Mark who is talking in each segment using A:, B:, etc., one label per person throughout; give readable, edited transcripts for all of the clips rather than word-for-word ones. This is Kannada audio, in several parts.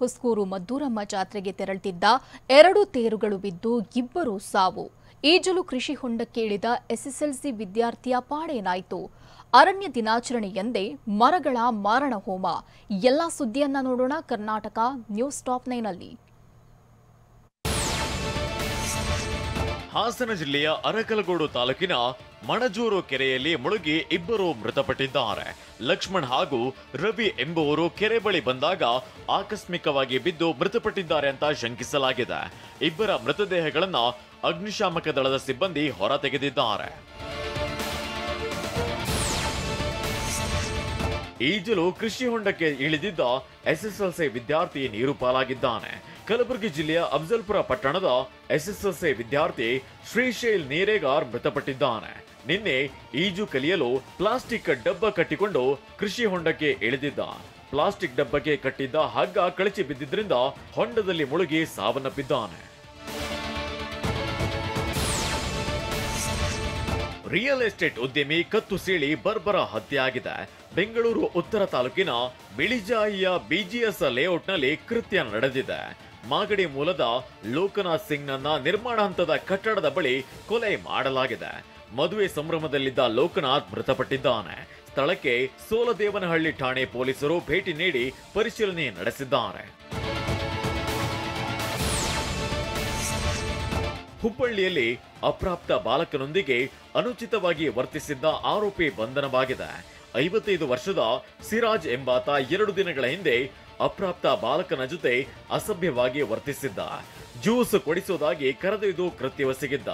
A: ಹುಸ್ಕೂರು ಮದ್ದೂರಮ್ಮ ಜಾತ್ರೆಗೆ ತೆರಳುತ್ತಿದ್ದ 2 ತೇರುಗಳು ಬಿದ್ದು ಇಬ್ಬರು ಸಾವು. ಈಜಲು ಕೃಷಿ ಹೊಂಡಕ್ಕೆ ಇಳಿದ ಎಸ್ಎಸ್ಎಲ್ಸಿ ವಿದ್ಯಾರ್ಥಿಯ ಪಾಡೇನಾಯಿತು? ಅರಣ್ಯ ದಿನಾಚರಣೆಯಂದೇ ಮರಗಳ ಮಾರಣ ಹೋಮ. ಎಲ್ಲ ಸುದ್ದಿಯನ್ನ ನೋಡೋಣ ಕರ್ನಾಟಕ ನ್ಯೂಸ್ ಟಾಪ್ 9 ನಲ್ಲಿ.
B: ಹಾಸನ ಜಿಲ್ಲೆಯ ಅರಕಲಗೂಡು ತಾಲೂಕಿನ ಮಣಜೂರು ಕೆರೆಯಲ್ಲಿ ಮುಳುಗಿ ಇಬ್ಬರು ಮೃತಪಟ್ಟಿದ್ದಾರೆ. ಲಕ್ಷ್ಮಣ್ ಹಾಗೂ ರವಿ ಎಂಬುವರು ಕೆರೆ ಬಳಿ ಬಂದಾಗ ಆಕಸ್ಮಿಕವಾಗಿ ಬಿದ್ದು ಮೃತಪಟ್ಟಿದ್ದಾರೆ ಅಂತ ಶಂಕಿಸಲಾಗಿದೆ. ಇಬ್ಬರ ಮೃತದೇಹಗಳನ್ನ ಅಗ್ನಿಶಾಮಕ ದಳದ ಸಿಬ್ಬಂದಿ ಹೊರ ತೆಗೆದಿದ್ದಾರೆ. ಈಜಲು ಕೃಷಿ ಹೊಂಡಕ್ಕೆ ಇಳಿದಿದ್ದ ಎಸ್ಎಸ್ಎಲ್ಸಿ ವಿದ್ಯಾರ್ಥಿ ನೀರು ಪಾಲಾಗಿದ್ದಾನೆ. ಕಲಬುರಗಿ ಜಿಲ್ಲೆಯ ಅಫಜಲ್ಪುರ ಪಟ್ಟಣದ ಎಸ್ಎಸ್ಎಲ್ಸಿ ವಿದ್ಯಾರ್ಥಿ ಶ್ರೀಶೈಲ್ ನೀರೇಗಾರ್ ಮೃತಪಟ್ಟಿದ್ದಾನೆ. ನಿನ್ನೆ ಈಜು ಕಲಿಯಲು ಪ್ಲಾಸ್ಟಿಕ್ ಡಬ್ಬ ಕಟ್ಟಿಕೊಂಡು ಕೃಷಿ ಹೊಂಡಕ್ಕೆ ಇಳಿದಿದ್ದ. ಪ್ಲಾಸ್ಟಿಕ್ ಡಬ್ಬಕ್ಕೆ ಕಟ್ಟಿದ್ದ ಹಗ್ಗ ಕಳಚಿ ಬಿದ್ದಿದ್ರಿಂದ ಹೊಂಡದಲ್ಲಿ ಮುಳುಗಿ ಸಾವನ್ನಪ್ಪಿದ್ದಾನೆ. ರಿಯಲ್ ಎಸ್ಟೇಟ್ ಉದ್ಯಮಿ ಕತ್ತು ಸೀಳಿ ಬರ್ಬರ ಹತ್ಯೆಯಾಗಿದೆ. ಬೆಂಗಳೂರು ಉತ್ತರ ತಾಲೂಕಿನ ಬಿಳಿಜಾಯಿಯ ಬಿಜಿಎಸ್ ಲೇಔಟ್ನಲ್ಲಿ ಕೃತ್ಯ ನಡೆದಿದೆ. ಮಾಗಡಿ ಮೂಲದ ಲೋಕನಾಥ್ ಸಿಂಗ್ ನನ್ನ ನಿರ್ಮಾಣ ಹಂತದ ಕಟ್ಟಡದ ಬಳಿ ಕೊಲೆ ಮಾಡಲಾಗಿದೆ. ಮದುವೆ ಸಂಭ್ರಮದಲ್ಲಿದ್ದ ಲೋಕನಾಥ್ ಮೃತಪಟ್ಟಿದ್ದಾನೆ. ಸ್ಥಳಕ್ಕೆ ಸೋಲದೇವನಹಳ್ಳಿ ಠಾಣೆ ಪೊಲೀಸರು ಭೇಟಿ ನೀಡಿ ಪರಿಶೀಲನೆ ನಡೆಸಿದ್ದಾರೆ. ಹುಬ್ಬಳ್ಳಿಯಲ್ಲಿ ಅಪ್ರಾಪ್ತ ಬಾಲಕನೊಂದಿಗೆ ಅನುಚಿತವಾಗಿ ವರ್ತಿಸಿದ್ದ ಆರೋಪಿ ಬಂಧನವಾಗಿದೆ. 55 ವರ್ಷದ ಸಿರಾಜ್ ಎಂಬಾತ 2 ದಿನಗಳ ಹಿಂದೆ ಅಪ್ರಾಪ್ತ ಬಾಲಕನ ಜೊತೆ ಅಸಭ್ಯವಾಗಿ ವರ್ತಿಸಿದ್ದ. ಜ್ಯೂಸ್ ಕೊಡಿಸುವುದಾಗಿ ಕರೆದೊಯ್ದು ಕೃತ್ಯವೆಸಗಿದ್ದ.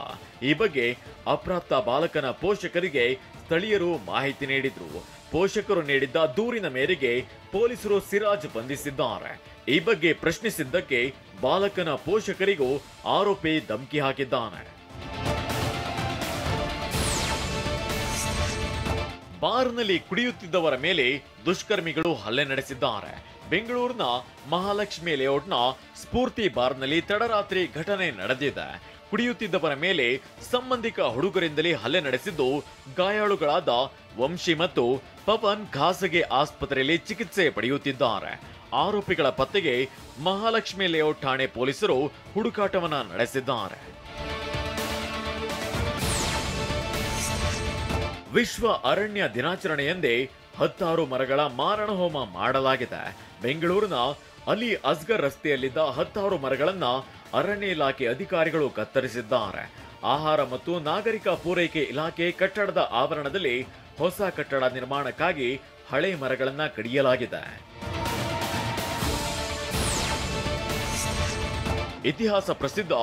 B: ಈ ಬಗ್ಗೆ ಅಪ್ರಾಪ್ತ ಬಾಲಕನ ಪೋಷಕರಿಗೆ ಸ್ಥಳೀಯರು ಮಾಹಿತಿ ನೀಡಿದ್ರು. ಪೋಷಕರು ನೀಡಿದ್ದ ದೂರಿನ ಮೇರೆಗೆ ಪೊಲೀಸರು ಸಿರಾಜ್ ಬಂಧಿಸಿದ್ದಾರೆ. ಈ ಬಗ್ಗೆ ಪ್ರಶ್ನಿಸಿದ್ದಕ್ಕೆ ಬಾಲಕನ ಪೋಷಕರಿಗೂ ಆರೋಪಿ ಧಮಕಿ ಹಾಕಿದ್ದಾನೆ. ಬಾರ್ನಲ್ಲಿ ಕುಡಿಯುತ್ತಿದ್ದವರ ಮೇಲೆ ದುಷ್ಕರ್ಮಿಗಳು ಹಲ್ಲೆ ನಡೆಸಿದ್ದಾರೆ. ಬೆಂಗಳೂರಿನ ಮಹಾಲಕ್ಷ್ಮಿ ಲೇಔಟ್ನ ಸ್ಫೂರ್ತಿ ಬಾರ್ನಲ್ಲಿ ತಡರಾತ್ರಿ ಘಟನೆ ನಡೆದಿದೆ. ಕುಡಿಯುತ್ತಿದ್ದವರ ಮೇಲೆ ಸಂಬಂಧಿಕ ಹುಡುಗರಿಂದಲೇ ಹಲ್ಲೆ ನಡೆಸಿದ್ದು, ಗಾಯಾಳುಗಳಾದ ವಂಶಿ ಮತ್ತು ಪವನ್ ಖಾಸಗಿ ಆಸ್ಪತ್ರೆಯಲ್ಲಿ ಚಿಕಿತ್ಸೆ ಪಡೆಯುತ್ತಿದ್ದಾರೆ. ಆರೋಪಿಗಳ ಪತ್ತೆಗೆ ಮಹಾಲಕ್ಷ್ಮಿ ಲೇಔಟ್ ಠಾಣೆ ಪೊಲೀಸರು ಹುಡುಕಾಟವನ್ನ ನಡೆಸಿದ್ದಾರೆ. ವಿಶ್ವ ಅರಣ್ಯ ದಿನಾಚರಣೆಯಂದೇ 10 ಮರಗಳ ಮಾರಣ ಹೋಮ ಮಾಡಲಾಗಿದೆ. ಬೆಂಗಳೂರಿನ ಅಲಿ ಅಸ್ಗರ್ ರಸ್ತೆಯಲ್ಲಿದ್ದ 10 ಮರಗಳನ್ನ ಅರಣ್ಯ ಇಲಾಖೆ ಅಧಿಕಾರಿಗಳು ಕತ್ತರಿಸಿದ್ದಾರೆ. ಆಹಾರ ಮತ್ತು ನಾಗರಿಕ ಪೂರೈಕೆ ಇಲಾಖೆ ಕಟ್ಟಡದ ಆವರಣದಲ್ಲಿ ಹೊಸ ಕಟ್ಟಡ ನಿರ್ಮಾಣಕ್ಕಾಗಿ ಹಳೆ ಮರಗಳನ್ನ ಕಡಿಯಲಾಗಿದೆ. ಇತಿಹಾಸ ಪ್ರಸಿದ್ಧ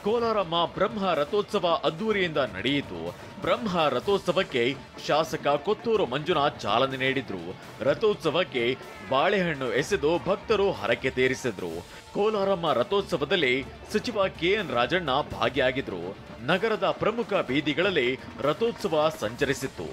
B: ಕೋಲಾರಮ್ಮ ಬ್ರಹ್ಮ ರಥೋತ್ಸವ ಅದ್ದೂರಿಯಿಂದ ನಡೆಯಿತು. ಬ್ರಹ್ಮ ರಥೋತ್ಸವಕ್ಕೆ ಶಾಸಕ ಕೊತ್ತೂರು ಮಂಜುನಾಥ್ ಚಾಲನೆ ನೀಡಿದ್ರು. ರಥೋತ್ಸವಕ್ಕೆ ಬಾಳೆಹಣ್ಣು ಎಸೆದು ಭಕ್ತರು ಹರಕೆ ತೀರಿಸಿದ್ರು. ಕೋಲಾರಮ್ಮ ರಥೋತ್ಸವದಲ್ಲಿ ಸಚಿವ ಕೆಎನ್ ರಾಜಣ್ಣ ಭಾಗಿಯಾಗಿದ್ರು. ನಗರದ ಪ್ರಮುಖ ಬೀದಿಗಳಲ್ಲಿ ರಥೋತ್ಸವ ಸಂಚರಿಸಿತ್ತು.